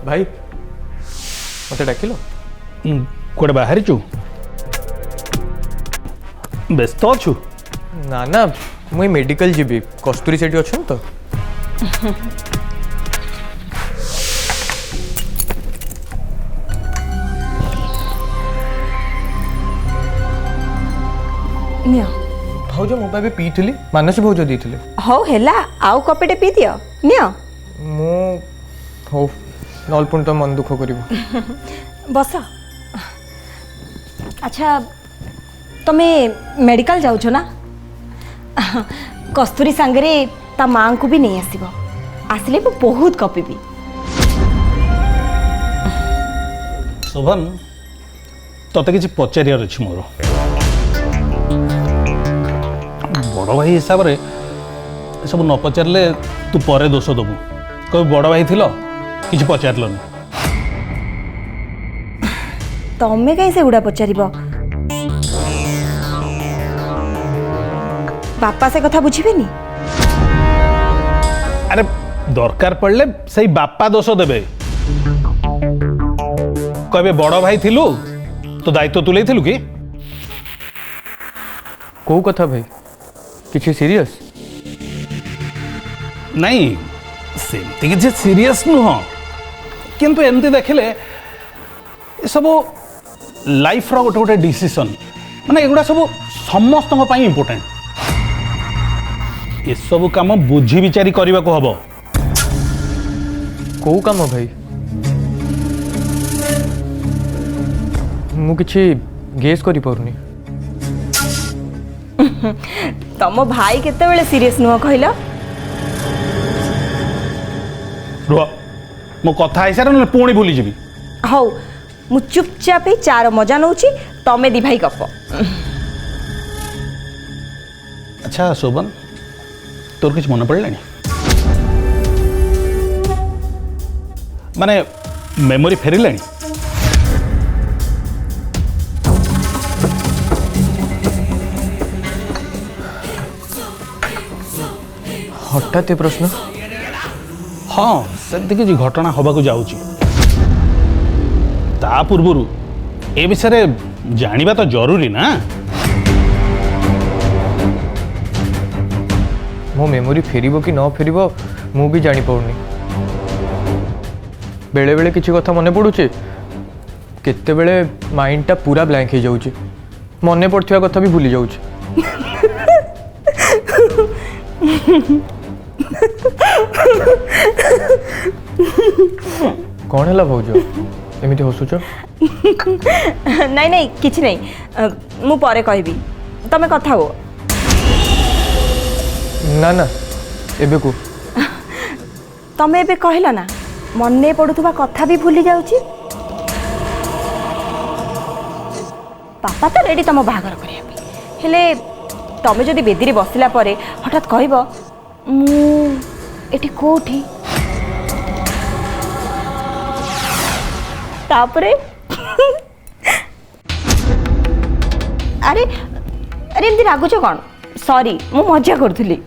भाई मत डाकिल कौटे बाहरी चु व्यस्त अच्छु ना ना मुई मेडिकल जीबी कस्तूरी सेठी अच्छा तो नियो भाउज मो पाबे पीथिली मानसी भाउज दीथिले हौ हेला आउ कपेटे पी दियो नियो मु हो नलपुन तो मन दुख करिवो बस अच्छा तमे मेडिकल जाउछो ना कस्तूरी सांगरे ता मां को भी नहीं आसीबो आसले वो बहुत कपिबी शोभन तते किसी पचारियार अछि मोर बड़ भाई हिसाब रे सब न पचारले तू परे दोष दबु कभी बड़ भाई थिलो किसी पचारलनी तमे कहीं से उड़ा पचारिबो बापा से कथा बुझिबेनी अरे दरकार पड़ले सही बापा दोष देबे कहबे बड़ भाई थिलु तो दायित्व तुले थिलु कि को कथा भाई किछि सीरियस नहीं सेमती किसी सीरियस नुह किंतु एमती देखले सब लाइफ रो गोटे गोटे डिसीजन माने एगुड़ा सब समस्त इम्पोर्टेंट ये सब काम बुझी विचारी करने को हबो को काम भाई मु किछि गेस करि परनी तम भाई केते बेले सीरियस नुह कहलो रुह मो कथा हिसाब न पुणी भूली जीवी हौ मु चुपचाप ही चार मजा नौची तमे दी भाई गप अच्छा शोभन तोर किछ मन पड़लानी माने मेमोरी फेरिलानी हठात ये प्रश्न हाँ सेमती किसी घटना हवाक जाऊँगी ता पूर्व ए विषय जानिबा तो जरूरी ना मो मेमोरी फेरिबो कि न फेरिबो मु भी जानि पउनी बेले बेले किछि कथा मने पडुचे केते बेले माइंड टा पूरा ब्लैंक हो जाउची मने पड़थिया कथा भी भूली जाउची कौन है भाउज एमती हसुच नहीं नहीं किछि नहीं मु परे कहबी तमे कथा हो ना ना एबे को तमे एबे कहला ना मने पड़ुथबा कथा भी भूली जाउची पापा तो रेडी तम बाहागर करिया हेले तमे जदि बेदी रे बसिला परे हठात कहबो मु एठी कोठी तापरे अरे अरे एमती रागुच कौन सॉरी मु मजा करूली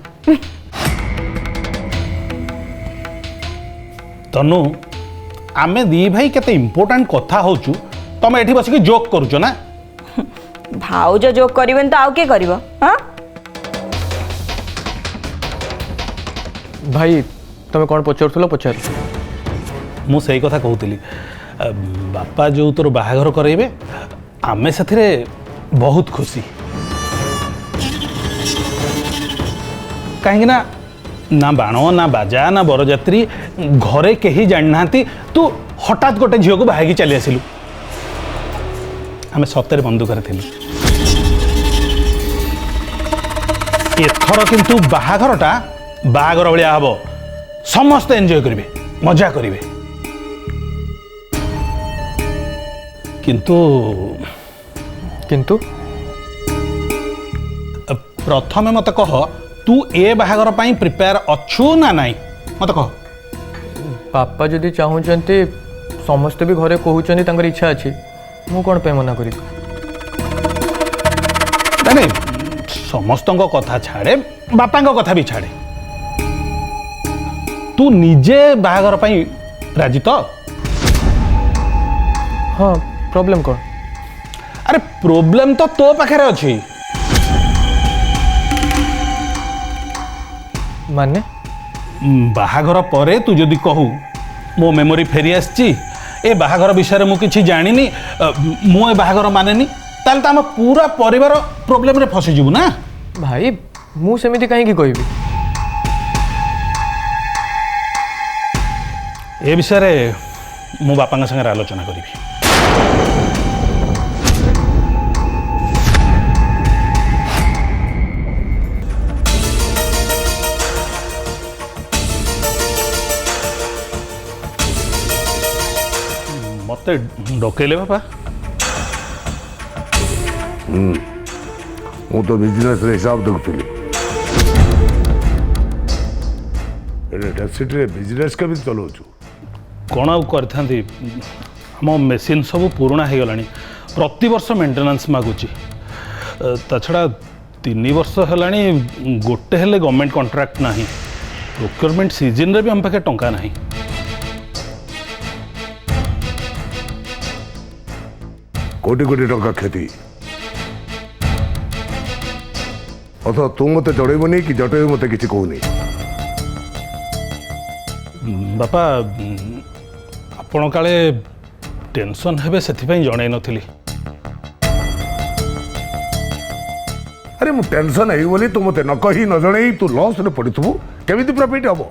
तनु आमे दी भाई केते इम्पोर्टेंट कथा होचु तमे एठी बसिक जोक करूचो ना भाउज जोक करिवेन तो आउ के करिवो हां भाई तमे कौन पचारुथलो पचार मु सही कथा कहूतली बापा जो तोर बाहाघर कराइबे आमे साथिरे बहुत खुशी कहीं ना ना बाण ना बाजा ना बरजात्री घरे कहीं जाना तू हठात गोटे झील को बाहागी चली आसिलु आमे सତରେ बंदुकरे थिलु एथर किंतु बाहाघरटा बाहाघर भलिया हबो समस्त एंजॉय करिवे मजा करिवे किंतु किंतु प्रथमे मत कह तू ए बाहाघर पाई प्रिपेयर अच्छु ना नाई मत कह पापा जदि चाहूचंती समस्त भी घरे कहउचंती तांकर इच्छा अछि मु कोन पे मना करी नहीं समस्त कथा छाड़े बापा कथा भी छाड़े तू निजे बाहाघर पाई राजी तो हाँ प्रॉब्लम कौन? अरे प्रोब्लेम तो तो पाखे अच्छी माने बाहाघर परे तू जदि कहू मो मेमोरी फेरी आसची ए बाहाघर विषय मु किछि जानिनी मु ए बाहाघर मानेनी ताल तो आम पूरा परिवार प्रोब्लेम रे फसी जीवु ना। भाई मु सेमिति कहीं कहबी ए विषय रे मो बापा संगे आलोचना करी। मत डकैले बापा ମୁଁ ତ ବିଜନେସ୍ରେ ହିସାବ ଦେଖୁଥିଲି। ଏଠି ଡେଫିସିଟ୍ରେ ବିଜନେସ୍ କେମିତି ଚଲାଉଛୁ? कौन आउ करथांती आम मेसीन सब पुराणा हो गलानी प्रतिवर्ष मेंटेनेंस मागुची ता छड़ा 3 वर्ष है गोटे हेले गवर्नमेंट कॉन्ट्रैक्ट नहीं प्रोक्योरमेंट सीजन रे भी हम पाखे टंका नहीं। कोटी कोटी टंका क्षति अथवा तू मत जड़ेबनी कि जटे मत किसी कहूनी। बापा आपण काले टेंशन हेबे सेथिपई जणाई नथिली। अरे मु टेंशन है बोली तू मत न कही न जणई तू लॉस रे पड़िथबु केमिति प्रॉफिट हबो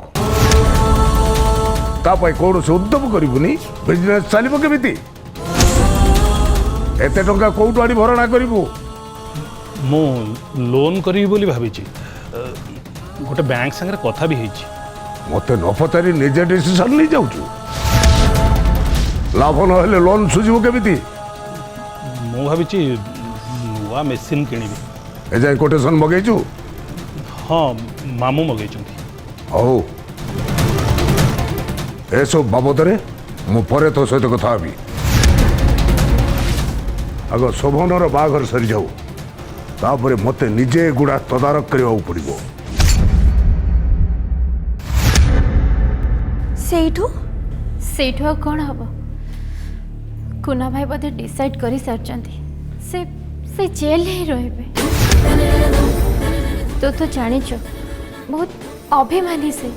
तापाई कोन से उद्यम करिबुनी बिजनेस चलिबो केमिति एते टंका कोउटु आडी भरणा करिबु। मु लोन करी बोली भाबीची गोटे बैंक संगे कथा भी हेची मत न पचारि निजे डिसीजन नहीं जाऊछु लाभ न हेले लोन सुझिबो केमिति। मु भाबीची नुआ मेसीन किनिबी। ए जाय कोटेशन मगेचु? हाँ मामू मगेइचंती। हौ एसो बाबदरे मु परे तो सहित कथा हबी आग शोभनर बाघर सरी जाऊ तापर मत निजे गुड़ा तदारक करने पड़ो। सेठू आ कौन हम कुना भाई बोधे डिसाइड कर सारी से जेल ही रहे। तो जानिच बहुत अभिमानी से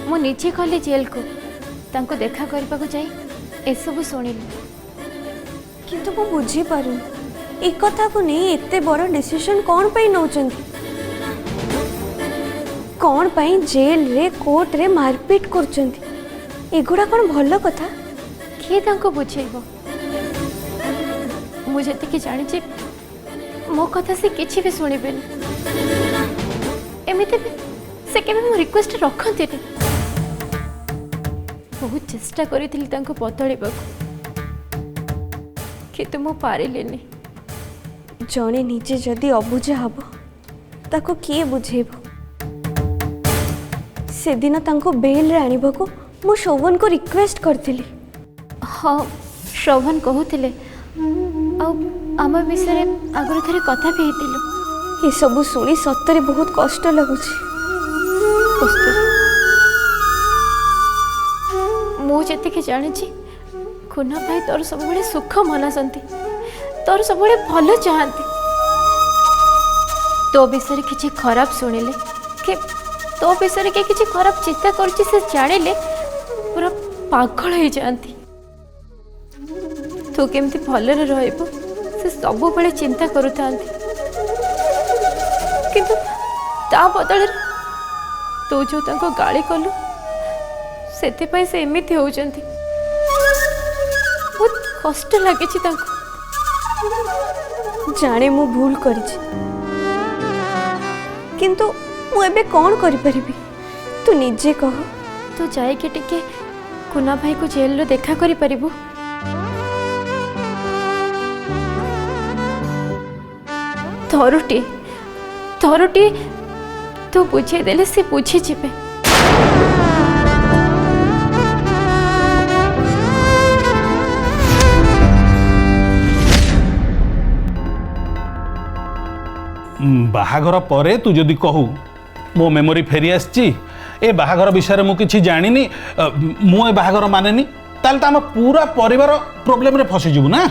मु निजे गली जेल को तांको देखा करने को जाई एसबू शुणिली କିନ୍ତୁ ମୁଁ ବୁଝିପାରୁନି ଏ କଥାକୁ ନେଇ ଏତେ ବଡ଼ ଡିସିସନ୍ କ'ଣ ପାଇଁ ନେଉଛନ୍ତି? କ'ଣ ପାଇଁ ଜେଲରେ କୋର୍ଟରେ ମାରପିଟ କରୁଛନ୍ତି? ଏଗୁଡ଼ା କ'ଣ ଭଲ କଥା? किए तांको बुझेब मु जेतिकी जानिछि मो कथा से किछि भी शुणिबेनि एमिति भी से केबे मो रिक्वेस्ट रखंतिनि। बहुत चेष्टा करिथिलि तांको बदळेबाकू किंतु मु पारिलिनि। ଜଣେ ନିଜେ ଯଦି ଅବୁଝା ହବ ତାକୁ କିଏ ବୁଝେଇବ? ସେଦିନ ତାଙ୍କୁ ବେଲ୍ରେ ଆଣିବାକୁ ମୁଁ ଶୋଭନକୁ ରିକ୍ୱେଷ୍ଟ କରିଥିଲି। हाँ शोभन कहूले आम विषय आगुरी थे कथा भी होइतिलु। ये सब शुणी सतरे बहुत कष्ट लगुच। मुझे जानी खुना भाई तोर सब सुख मनासंती तोर सब भल चाहती तो विषय किसी खराब शुणिले कि तो विषय के किसी खराब चिंता कर जानिले पूरा पागल हो जाती। तू केमती भलरे रहइबो से सब बेले चिंता करूथांती किंतु ता बदल तू जो तांको गाली कलु सेते पई से एमिति होउचंती। बहुत कष्ट लागे छी तांको। जाने मु भूल करिछि किंतु मु एबे कोन करि परिबी? तू निजे कह। तू जाई के टिके कुना भाई को जेल रे देखा करि परिबो? थरुटी तू बुझे देले से बुझी जिबे। बाहाघर परे तू जदि कहू मो मेमोरी फेरी आसची ए बाहाघर विषय मु किछि जानिनी मु ए बाहाघर मानेनी ताल आम पूरा परिवार प्रोब्लेम रे फसीजु ना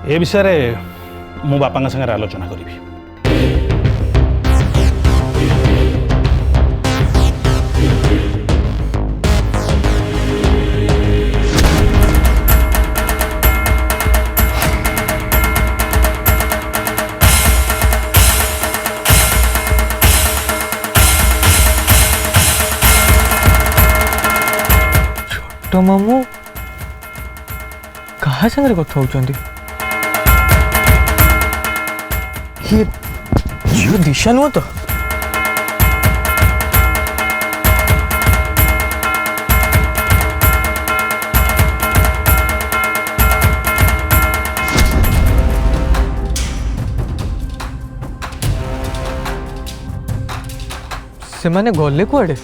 ए विषय रे मो बापा संगे आलोचना करी। तो मामू कहा संगे कथा होचंदी ये झियो दिशा नुह तो से माने गले कुआडे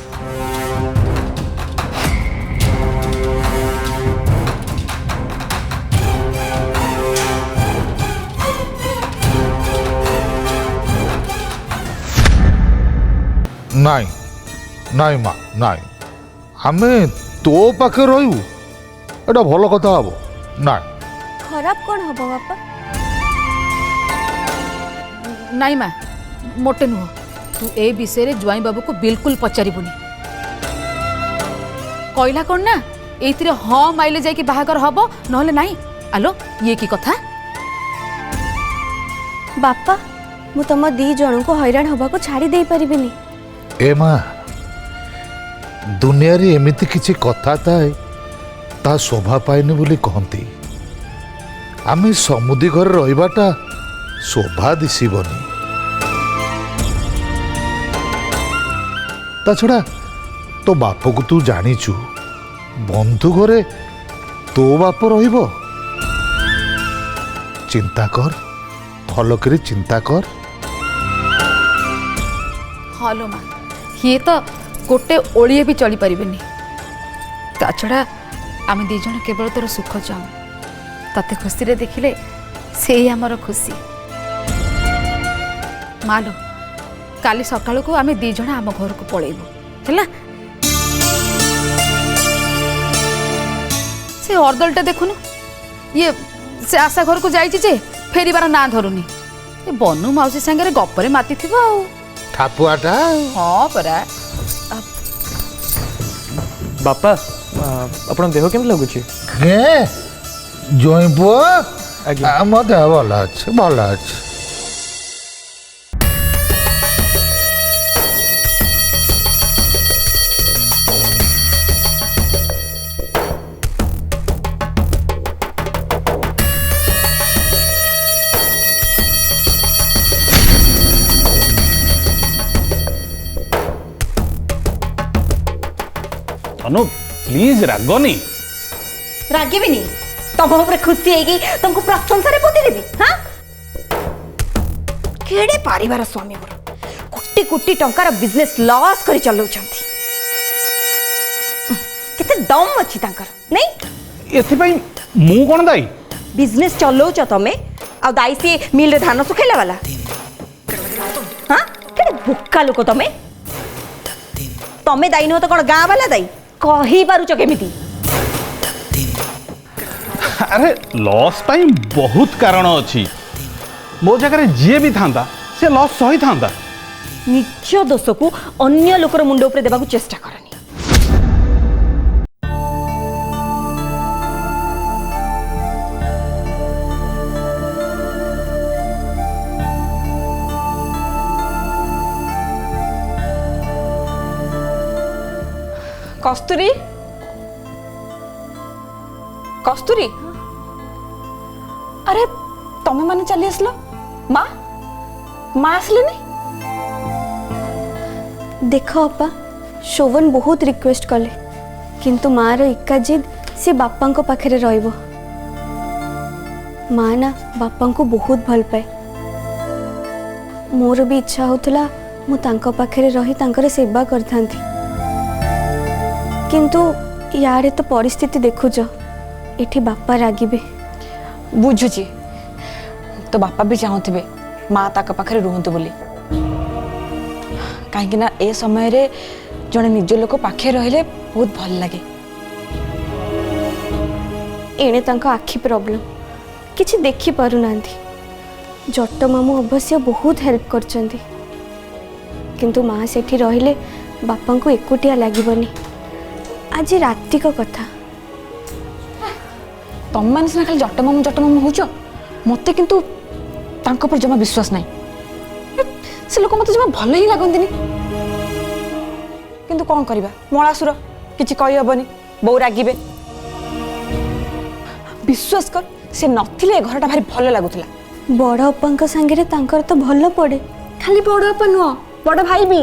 नाई नाई माँ नाई आमे तो पाखे रही एटा भल कथा हम ना खराब कौन हम बापा? नाई माँ मोटे नुह तू ए विषय ज्वाई बाबू को बिल्कुल पचारिबुनी कहला कौन ना एइतिरे हाँ माइले जाइए बाहागर हम नहले नाई आलो ये की कथा बापा मु तुम दी जन को हैरान हवा को छाड़ी दे परिबिनी। ए माँ दुनिया रे एमिति किछि कथा थाए ता शोभा पाएनि बोली कहती आमे समुदी घर रहिबाटा शोभा दिसिबनी ता छड़ा तो बाप को तू जानिचु बंधु घरे तो बाप रहिबो चिंता कर भल करी चिंता कर। हलो माँ ये तो गोटे ओलिए भी चली पारिबेनी ता छड़ा आमे दी जण केवल तोर सुख चाहूँ तते खुशी रे देखिले से ही हमर खुशी मालो काली सकाळ को आमे दी जण आम घर को पळेबो हैला से अर्दलटा देखुनु ये से आशा घर को जाइछि जे फेरिबार ना धरुनी ये बनु माउसी संगे गप्परे माती थिबो आ ठापुआटा हाँ परा बापा आपण देह केम लगुची के जोई पुआ आज्ञा मो देह भल अच्छे भल अच्छे अनु प्लीज रागनी रागिबिनी तुम ऊपर खुशी है तुमको प्रशंसा रे पोती देबी हां केडे परिवार स्वामी मोर कोटी कोटी टंकार बिजनेस लॉस करी चलौ छंती केते दम अछि तांकर नहीं एथि पई मु कोन दाई बिजनेस चलौ छ तमे आ दाई से मिल रे धान सुखेला वाला हां केडे भुक्का लोक तमे तमे दाई न तो कोन गां वाला दाई कही पारुच केमिति अरे लॉस पाई बहुत कारण अच्छी मो जगह जी भी था से लॉस सही था निज दोष को अन्य लोकर मुंड ऊपर देबा को चेष्टा करनी। कस्तूरी कस्तूरी अरे तमे माने चली आसलो माँ माँ आसले नहीं देख अपा शोभन बहुत रिक्वेस्ट कले किंतु माँ रो इक्का जिद से बापा को पाखे रहिबो माँ ना बापा को बहुत भल पाए मोर भी इच्छा होतला मु तांको पाखे रही तांकर सेवा करथांती किंतु यारे तो परिस्थिति देखुच एठी बापा रागिबे बुझुची तो बापा भी चाहूथिबे माँ ताक पाखे रुहंतु बोली कहीं ना ए समय रे जड़े निज लोक पाखे रहिले बहुत भल लगे एणे तांको आखि प्रॉब्लम किछि देखि पारु नांती। जट्ट मामू अवश्य बहुत हेल्प करचंती किंतु माँ सेठी रहिले बापा को एकुटिया लागिबनी। आज राति को कथा तुम मैंने सीना खाली जट्ट मामू होच मत किंतु तांको पर जमा विश्वास नहीं। से लोक मत जमा भल ही लगती किंतु कौन करवा मलासुर किछि कहि हबनी बौ रागिबे। विश्वास कर से नथिले घरटा भारी भल लागुतला। बड़ अप्पा सांगे तांकर तो भल पड़े खाली बड़ अप्पा नुह बड़ भाई भी।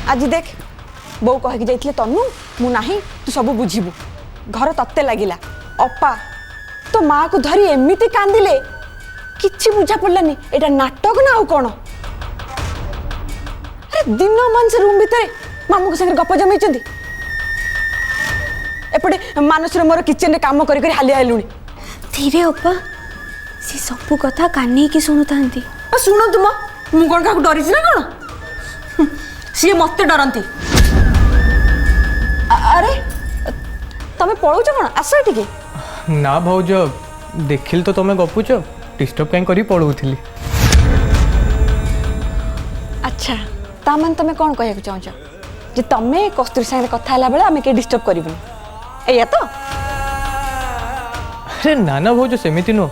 आज देख बो कहिकी जाइथिले तन्नू मु नाही तू सब बुझिबू घर तत्ते लागिला अप्पा तो माँ को धरी एमिति कांदिले किछि बुझा पड़लानी एटा नाटक ना आउ कोन। अरे दिन मान से रूम भीतर मामू के संगे गप जमैचंदी एपटे मानसर मोर किचन रे काम करी करी हालिया हेलुनी। धीरे अप्पा सी सब कथा कानी की सुनुतांती। शुणु तुम मु कौन का डरी ना कौन सी मत डरती। अरे तमें पलाऊच कौन आस टिके ना भाउज देखिल तो तुम गपुच डिस्टर्ब कहीं करी पलाऊली। अच्छा तामान तमें कौन कहना चाहूच जे तमें कस्तूरी सागे कथा है बेले आम के डिस्टर्ब करूँ एया तो। अरे ना ना भाउज सेमिति नुह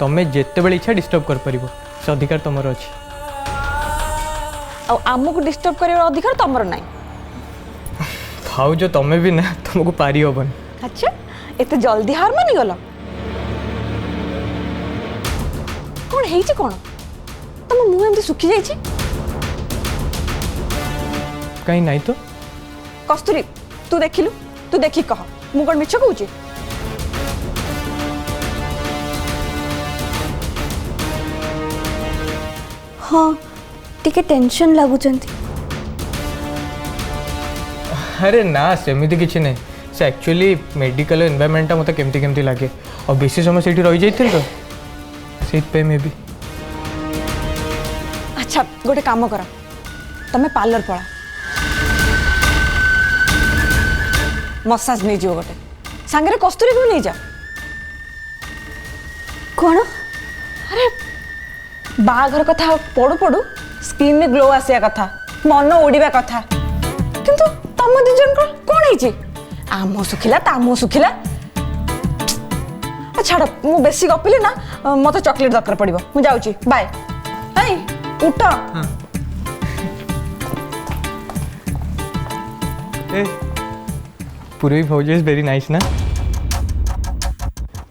तुम्हें जिते बड़े इच्छा डिस्टर्ब कर परिबो से अधिकार तुमर अछि। आमको डिस्टर्ब कर अधिकार तुमर ना भाउज तुम्हें भी ना तुमको पारी हबन। अच्छा एते जल्दी हार मानी गल कौन है कौन तुम मुँह एमती सुखी जाइए कहीं नहीं तो। कस्तूरी तू देखिलु तू देखी कह मु कौन मिछ कहूँ। हाँ टिके टेंशन लागुचंती। अरे ना सेमिति किछि नहीं से एक्चुअली मेडिकल एनवायरनमेंट मत केमती केमती लगे और बेसी समय सेठी रही जाइथिल तो सेट पे मे भी। अच्छा गोटे काम कर तमें पार्लर पड़ा मसाज नहीं जो गोटे सांगे कस्तूरी को नहीं जा। कौन अरे बाघर कथा पड़ू पड़ू स्किन में ग्लो आसिया कथा मन उड़ीबा कथा किंतु तम दिजन कौन है आम सुखिला ताम सुखिला। छाड़ मु बेसी गपिले ना मत चॉकलेट दरकार पड़िबो मु जाउची बाय। हाय उठ पूरी भाउज इज वेरी नाइस ना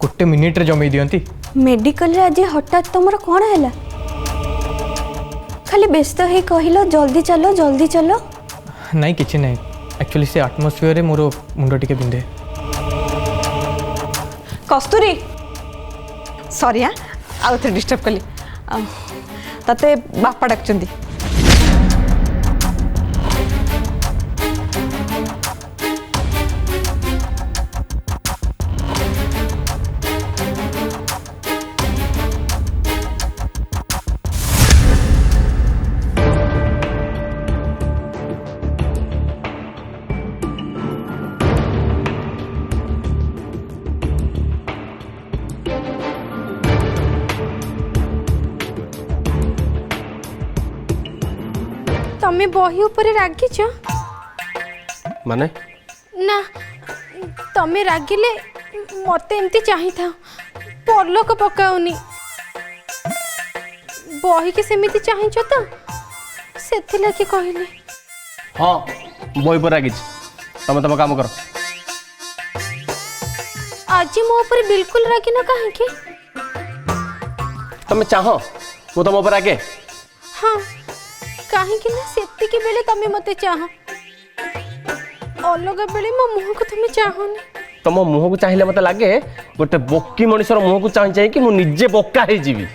गोटे मिनिट रे जमई दियंती। मेडिकल रे आज हठात तुमर कौन है खाली व्यस्त है कहलो जल्दी चलो। नहीं किछि नहीं एक्चुअली से एटमॉस्फेयर रे मोर मुंड टिके बिंधे। कस्तूरी सॉरी हाँ आउ थे डिस्टर्ब कली तते बापा डाकचंदी। तमें बही ऊपर रागिच माने ना तमें रागिले मत एमती चाही था पलक पकाउनी बही के सेमिति चाहिछ तो सेथि लगी कहली। हाँ बही पर रागिच तमे तम काम कर। आज मो ऊपर बिल्कुल रागिन काहे के तमे चाहो मु तम ऊपर आगे। हाँ काहे कि ना सेति के बेले तमे मते चाह अलग बेले मो मुह को तमे चाहनी। तम मुह को चाहिए मत लगे गोटे बोकी मनुष्यर मुह को चाहे कि मुझे निजे बोका हो जीवी।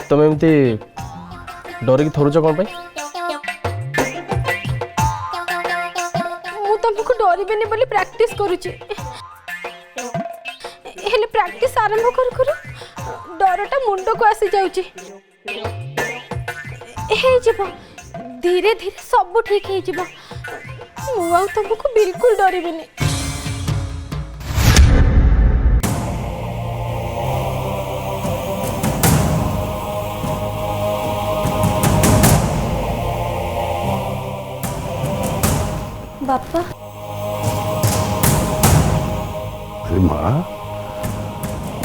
तुम एमती डरिक थरुच कौन पाई? मु तुमको डरबेनी बोली प्रैक्टिस करूची हेले प्रैक्टिस आरंभ कर जाउची हे जीव धीरे धीरे सब ठीक हे जीव मु तुमको बिल्कुल डरबिनी बापा अरे माँ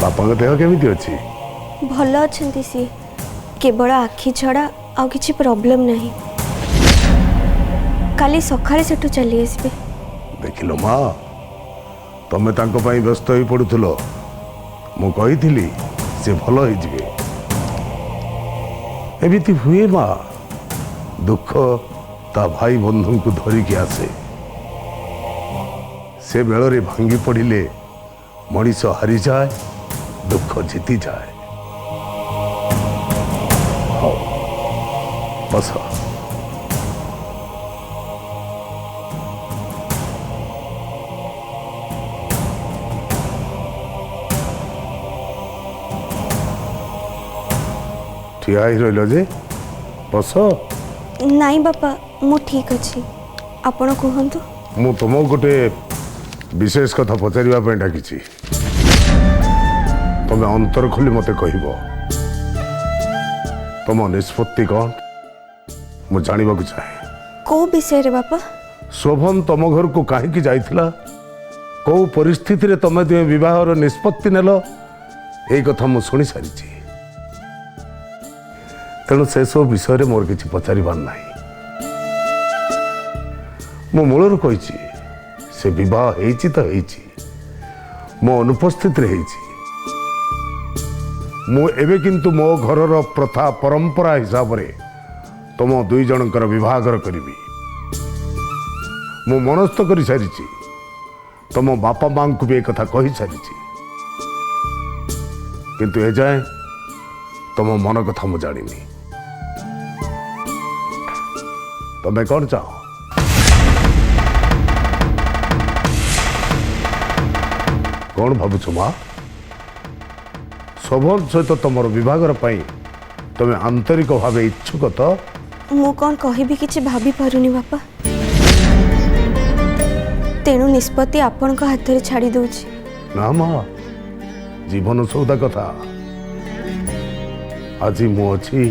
बापा देह केमिति अछि भल अच्छे सी केवल आखि छड़ा आउ किछि प्रॉब्लम नहीं काली सकाळे सेठू चली आसबे देखिलो माँ तमे तांको पई व्यस्त होई पडुथलो मु कहिथिली से भल होई जिवे एमिति हुए माँ दुख ता भाई बंधु को धरिकी आसे से बेଳରେ भांगी पड़िले मनीष हारी जाए दुख जीति जाए हाँ बस ठिया ही रहिल जे बस नाई बापा मु ठीक अच्छी आपण कहतु मु तुम गोटे विशेष कथा पचारिबा ପାଇଁ डाकिछि तमे अंतर खोली मते कहिबो तुम निष्पत्ति कौन मु जानिबा को चाहे को विषय रे बापा शोभन तुम घर को काहे की जाइथिला को परिस्थिति रे तमे दुए विवाहर निष्पत्ति नेलो एई कथा मु सुनि सारिछि तेणु से सब विषय रे मोर किछि पचारिबार नाही मु मूलर कहिछि से विवाह हेछि तो हेछि मो अनुपस्थित हेछि मु एबे किंतु मो घरर प्रथा परंपरा हिसाब रे तुम दुई जनकर विवाहर करिबी मु मनस्थ करि सारिछि तुम बापा मां को भी कथा कहि सारिछि किंतु ए जाए तुम मन कथा मु जानिनी तमे कौन चाहो कौन भावुछ माँ शोभन सहित तुम विभागर तुम आंतरिक भाव इच्छुक तो मु कौन कहि किछि भाभी पारुनी बापा तेणु निष्पत्ति आपण को हाथ रे छाड़ी दउछि ना माँ जीवन सौदा कथा आज मु अच्छी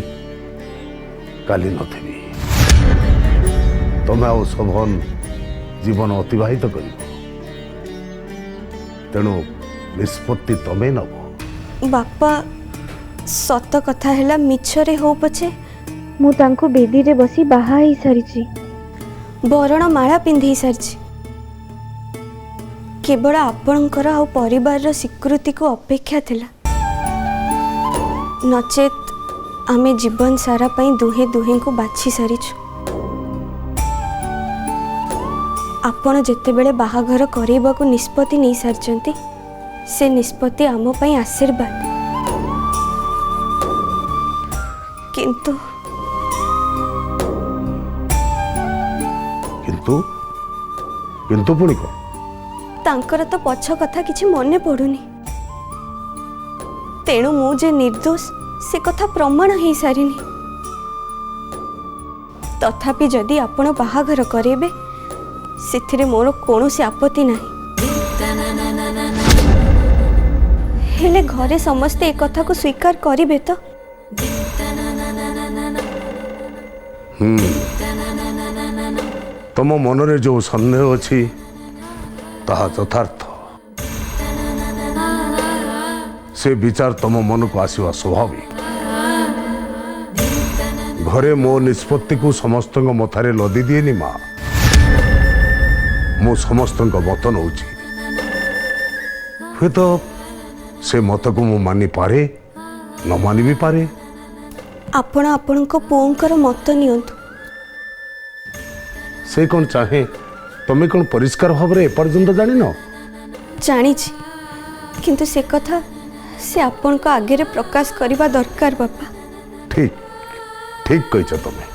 काली नथिबी तुम आ शोभन जीवन अतिबाहित कर तेणु निष्पत्ति तमें नब बापा सत कथा हैला मिछरे हो पछे मु तांको बेदी रे बसी बाहा ही सारिछि बरण माला पिंधि सारिछि केवल आपणकर आ परिवार रो स्वीकृति को अपेक्षा थिला नचेत आमे जीवन सारा पई दुहे दुहे को बाछि सारिछु आपण जेते बेले बाहाघर करेबा को निष्पत्ति नहीं सारचंती से निष्पत्ति आम पई आशीर्वाद किंतु किंतु किंतु पुणी को तांकर तो पछ कथा किछि मने पड़ुनी तेणु मु जे निर्दोष से कथा प्रमाण ही सारिनी तथापि जदि आपण बाहाघर करेबे सेथिरे मोर कोनोसी आपत्ति नाही हेले घरे समस्ते एक कथा को स्वीकार करिबे तो तुम मनरे जो संदेह अछि ताहा यथार्थ से विचार तुम मन को आसवा स्वाभाविक घरे मो निष्पत्ति को समस्त मथारे लदी दिएनी माँ मु समस्त मत नौ तो से मत को मु मानि पारे न मानि भी पारे आपण आपणको पुओंकर मत नियंतु से कौन चाहे तमें कौन परिष्कार भाव में एपर्यंत जान जानी किंतु से कथा से आपण को आगे रे प्रकाश करबा दरकार बापा ठीक ठीक कहिଛ तमे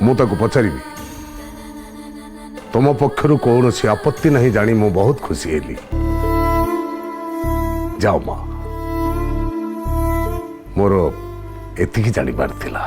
मु ताको पचारिबी तुम पक्षरु कौन सी आपत्ति नहीं जानी मु बहुत खुशी हेली जाओ माँ ମୋର ଏତିକି ଜାଣିବାର ଥିଲା।